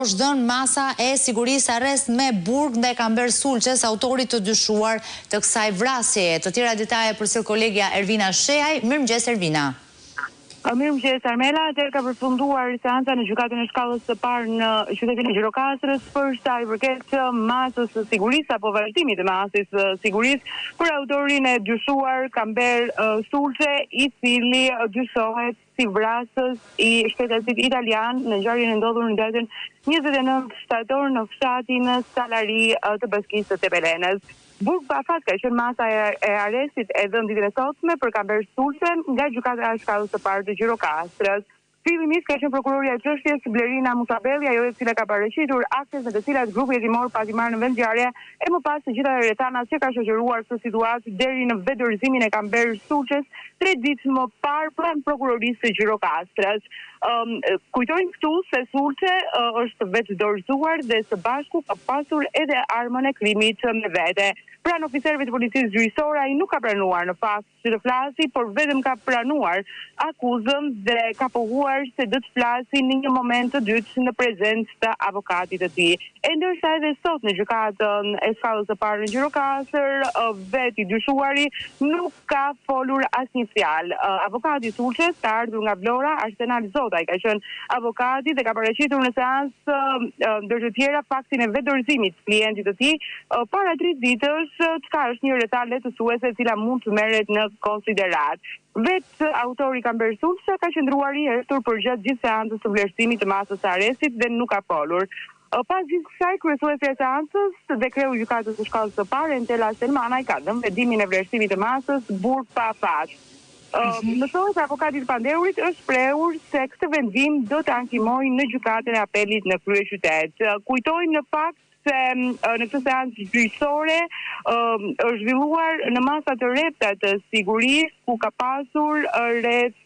është dhënë masa e sigurisë arrest me burg ndaj Kamber Sulçes, autorit të dyshuar të kësaj vrasjeje. Të tjera detaje përcjell kolegja Ervina Shehaj. Mirëmëngjes Ervina. Mirëmëngjes Armela, atëherë ka përfunduar seanca në gjykatën e shkallës së parë në qytetin e Gjirokastrës për sa i përket masës së sigurisë apo vazhdimit të masës së sigurisë për autorin e dyshuar Kamber Sulçe, i cili dyshohet si vrasës i shtetasit italian në ngjarjen e ndodhur në datën 29 shtator në fshatin Salari të Bashkisë së Tepelenës. Burg pa fat ka qenë masa e arrestit e dhënë ditën e sotme për Kamber Sulçe nga gjykata e shkallës së parë të Gjirokastrës. Fillimisht ka qenë prokuroria e çështjes Blerina Mutabelli, ajo e cila ka paraqitur aktet në të cilat grupi hetimor pati marrë në vendngjarje, e më pas të gjitha rrethanat që ka shoqëruar këtë situatë deri në vetëdorëzimin e Kamber Sulçes 3 ditë më parë pranë prokurorisë së Gjirokastrës. Kujtojnë këtu se Sulçe është vetëdorëzuar dhe së bashku ka pasur edhe armën e krimit me vete. Pranë oficerëve të policisë gjyqësore, ai nuk ka pranuar në fakt që të flasi, por vetëm ka pranuar akuzën dhe ka pohuar se do të flasi në një moment të dytë në prezencë të avokatit të tij. E ndërsa edhe sot në gjykatën e shkallës së parë në Gjirokastër, veti dyshuari nuk ka folur asnjë fjalë. Avokati i Sulçes ka ardhur nga Vlora, Arsenal Zota, ai ka qenë avokati dhe ka paraqitur në seancë ndër të tjera faktin e vetëdorëzimit të klientit të tij para 3 ditësh, çka është një rrethan lehtësuese e cila mund të merret në konsiderat. Vetë autori Kamber Sulçe ka qëndruar i errëtur përgjatë gjithë seancës së vlerësimit të masës së arrestit dhe nuk ka folur. Pas gjithë kësaj, kryesuesja e seancës dhe kreu i gjykatës së shkallës së parë, Entela Selmanaj, ka dhënë vendimin e vlerësimit të masës burg pa fat. Në thonë se avokati i pandehurit është shprehur se këtë vendim do të ankimojë në gjykatën e apelit në kryeqytet. Kujtojmë në fakt se në këtë seancë gjyqësore është zhvilluar në masa të rrepta të sigurisë, ku ka pasur rreth